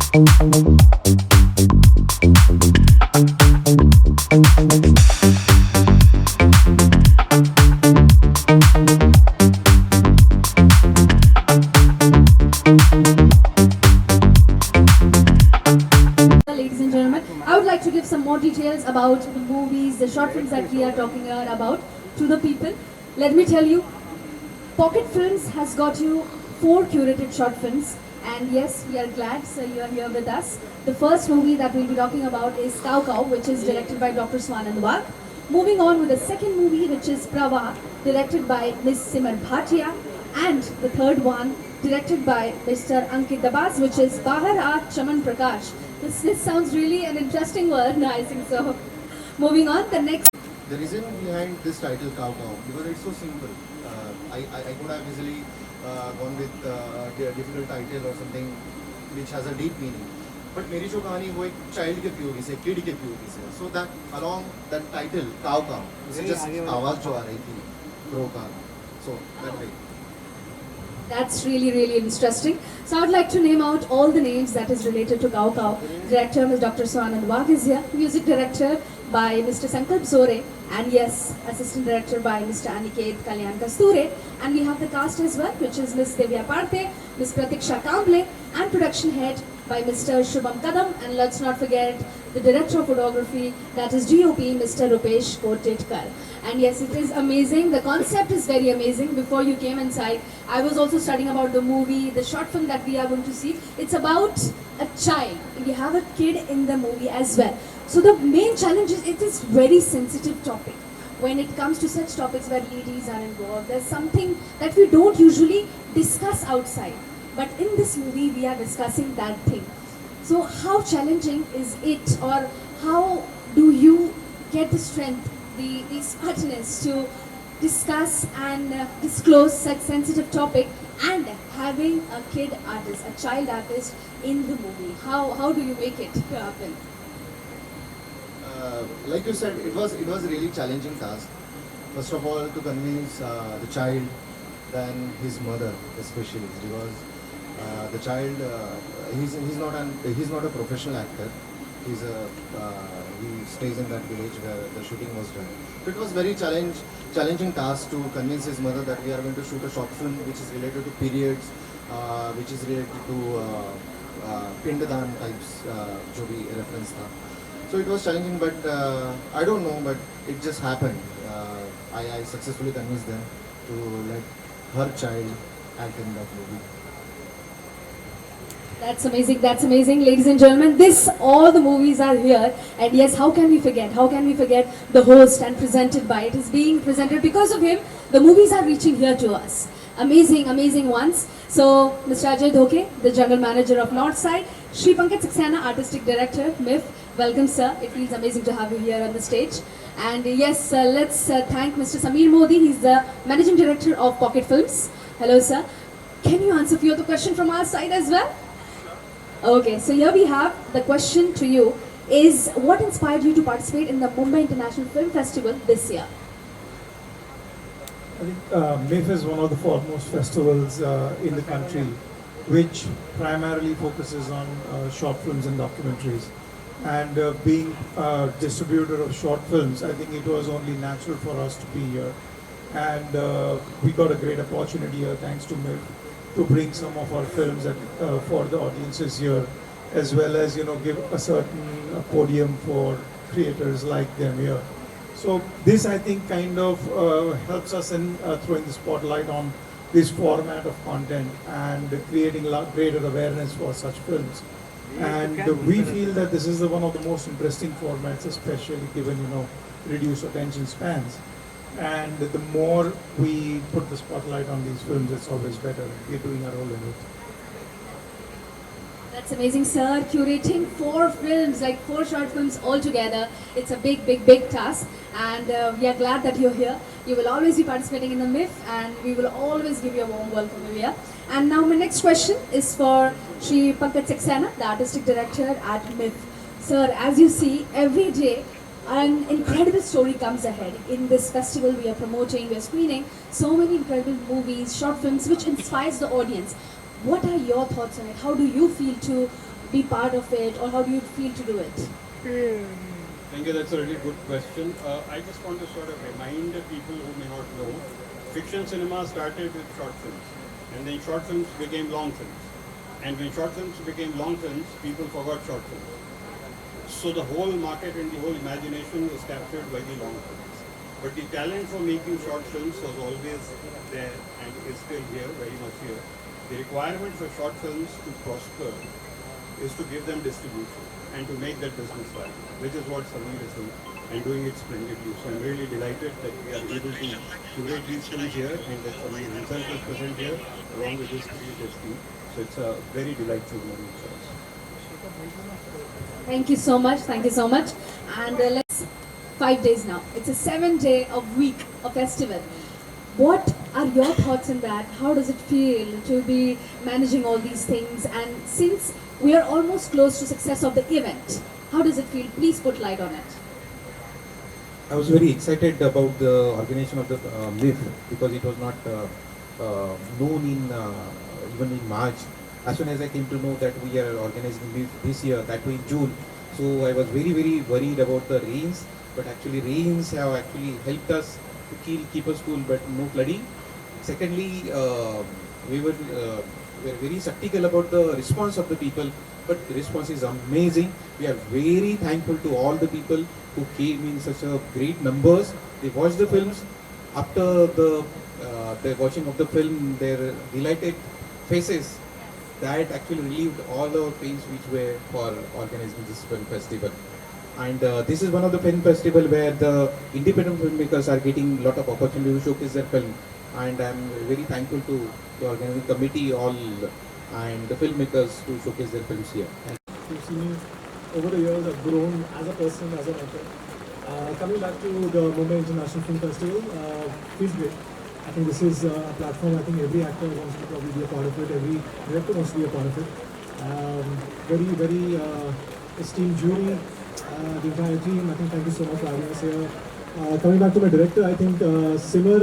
Ladies and gentlemen, I would like to give some more details about the movies, the short films that we are talking about to the people. Let me tell you, Pocket Films has got you 4 curated short films, and yes, we are glad so you are here with us. The first movie that we'll be talking about is Cow Cow, which is directed by Dr. Swanand Wag. Moving on with the second movie, which is Prava, directed by Ms. Simar Bhatia, and the third one, directed by Mr. Ankit Dabas, which is Bahar Aat Chaman Prakash. This sounds really an interesting word, I think so. Moving on, the next. The reason behind this title Cow Cow, because it's so simple. I could have easily gone with a difficult title or something which has a deep meaning. But मेरी जो कहानी वो एक child के POV से, kid के POV से. So that along that title Cow Cow, it's just आवाज जो आ रही थी crow का. So that way. That's really, really interesting. So I would like to name out all the names that is related to Cow Cow. Director Ms. Dr. Swanand Wag is here. Music director by Mr. Sankalp Zore. And yes, assistant director by Mr. Aniket Kalyan Kasture. And we have the cast as well, which is Ms. Devya Parthe, Ms. Pratiksha Kamble, and production head by Mr. Shubham Kadam. And let's not forget the director of photography, that is DOP, Mr. Rupesh Kotitkar. And yes, it is amazing. The concept is very amazing. Before you came inside, I was also studying about the movie, the short film that we are going to see. It's about a child. We have a kid in the movie as well. So the main challenge is it is very sensitive topic. When it comes to such topics where ladies are involved, there's something that we don't usually discuss outside. But in this movie, we are discussing that thing. So how challenging is it, or how do you get the strength, the smartness to discuss and disclose such sensitive topic, and having a kid artist, a child artist in the movie? How do you make it happen? Like you said, it was a really challenging task. First of all, to convince the child, then his mother especially, because the child he's not a professional actor. He stays in that village where the shooting was done. So it was very challenging task to convince his mother that we are going to shoot a short film which is related to periods, which is related to Pindadan types, जो भी reference था. So it was challenging, but I don't know, but it just happened. I successfully convinced them to let her child act in that movie. That's amazing, that's amazing. Ladies and gentlemen, all the movies are here. And yes, how can we forget? How can we forget the host and presented by? It is being presented because of him. The movies are reaching here to us. Amazing, amazing ones. So, Mr. Ajay Dhoke, the General Manager of Northside. Shri Pankaj Saxena, Artistic Director, MIF. Welcome, sir. It feels amazing to have you here on the stage. And yes, let's thank Mr. Sameer Modi. He's the Managing Director of Pocket Films. Hello, sir. Can you answer a few of the questions from our side as well? Okay, so here we have the question to you is, what inspired you to participate in the Mumbai International Film Festival this year? I think MIF is one of the foremost festivals in the country, which primarily focuses on short films and documentaries. And being a distributor of short films, I think it was only natural for us to be here. And we got a great opportunity here, thanks to MIF, to bring some of our films for the audiences here, as well as give a certain podium for creators like them here. So this, I think, kind of helps us in throwing the spotlight on this format of content and creating greater awareness for such films. And we feel that this is one of the most interesting formats, especially given reduced attention spans. And the more we put the spotlight on these films, it's always better. We're doing our role in it. That's amazing, sir. Curating 4 films, like 4 short films all together. It's a big, big, big task. And we are glad that you're here. You will always be participating in the MIF, and we will always give you a warm welcome here. And now my next question is for Shri Pankaj Saxena, the Artistic Director at MIF. Sir, as you see, every day an incredible story comes ahead. In this festival we are promoting, we are screening so many incredible movies, short films which inspires the audience. What are your thoughts on it? How do you feel to be part of it, or how do you feel to do it? Thank you. That's a really good question. I just want to sort of remind the people who may not know, fiction cinema started with short films, and then short films became long films. And when short films became long films, people forgot short films. So the whole market and the whole imagination was captured by the long films. But the talent for making short films was always there and is still here, very much here. The requirement for short films to prosper is to give them distribution and to make that business viable, which is what Sameer is doing and doing it splendidly. So I'm really delighted that we are able to curate these films here and that Sameer himself is present here along with his creative team. So it's a very delightful moment for us. Thank you so much. Thank you so much. And let's 5 days now. It's a 7-day a week, a festival. What are your thoughts on that? How does it feel to be managing all these things? And since we are almost close to success of the event, how does it feel? Please put light on it. I was very excited about the organization of the MIF because it was not known in even in March. As soon as I came to know that we are organizing MIF this year, that too in June, so I was very worried about the rains. But actually, rains have actually helped us to keep us cool, but no flooding. Secondly, we were very skeptical about the response of the people, but the response is amazing. We are very thankful to all the people who came in such a great numbers. They watched the films. After the watching of the film, their delighted faces, that actually relieved all our pains which were for organizing this film festival. And this is one of the film festival where the independent filmmakers are getting a lot of opportunity to showcase their film. And I'm very thankful to the organizing committee, all, and the filmmakers to showcase their films here. You've seen me over the years. I've grown as a person, as an actor. Coming back to the Mumbai International Film Festival, feels great. I think this is a platform. I think every actor wants to probably be a part of it. Every director wants to be a part of it. Very esteemed jury, the entire team. I think thank you so much for having us here. Coming back to my director, I think Simar,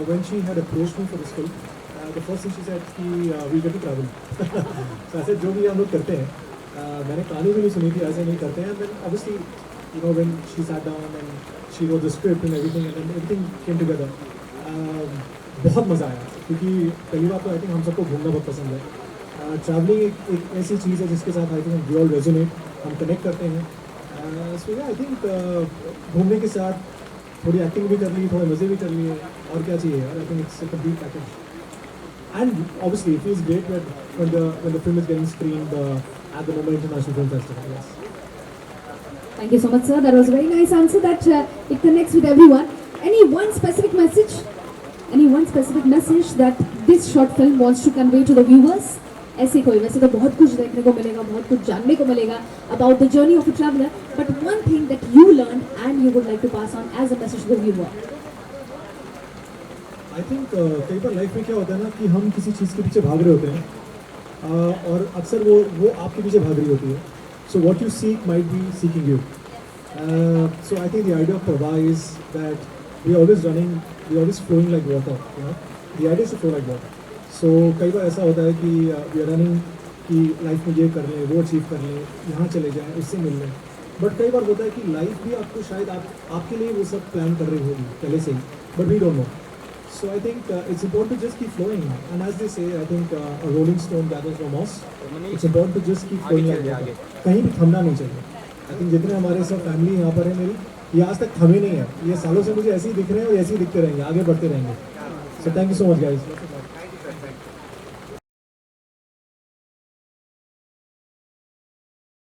when she had approached me for this film, the first thing she said कि we get to travel. So I said जो भी हम लोग करते हैं, मैंने कहानी भी नहीं सुनी थी, ऐसे नहीं करते हैं. And then obviously, you know, when she sat down and she wrote the script and everything came together. बहुत मज़ा आया क्योंकि पहली बात तो आई थिंक हम सबको घूमना बहुत पसंद है. ट्रैवलिंग एक ऐसी चीज़ है जिसके साथ I think we all resonate, हम कनेक्ट करते हैं. सो आई थिंक घूमने के साथ थोड़ी एक्टिंग भी कर ली, थोड़े मज़े भी कर लिए, और क्या चाहिए यार. I think it's a complete package. And obviously it feels great when the film is getting screened at the Mumbai International Film Festival. Yes. Thank you so much, sir. That was a very nice answer that it connects with everyone. Any one specific message? Any one specific message that this short film wants to convey to the viewers? ऐसे कोई, वैसे तो बहुत कुछ देखने को मिलेगा, बहुत कुछ जानने को मिलेगा about the journey of a traveler. But one thing that you learned and you would like to pass on as a message to the viewer. I think कई बार लाइफ में क्या होता है ना कि हम किसी चीज़ के पीछे भाग रहे होते हैं और अक्सर वो आपके पीछे भाग रही होती है. So what you seek might be seeking you. So I think the idea of Prabha is that we always running, we always flowing like water. The idea is to flow like water. So कई बार ऐसा होता है कि we are running कि life में ये कर लें, वो अचीव कर लें, यहाँ चले जाएँ, उससे मिल लें. बट कई बार होता है कि लाइफ भी आपको शायद आपके लिए वो सब प्लान कर रही होगी पहले से ही, but we don't know. So I think it's important to just keep flowing. And as they say, I think a rolling stone gathers no moss. It's important to just keep flowing like water. कहीं भी थमना नहीं चाहिए. I think जितने हमारे सब family यहाँ पर है मेरी, ये आज तक थमे नहीं है. ये सालों से मुझे ऐसे ही दिख रहे हैं और ऐसे ही दिखते रहेंगे, आगे बढ़ते रहेंगे. So thank you so much guys.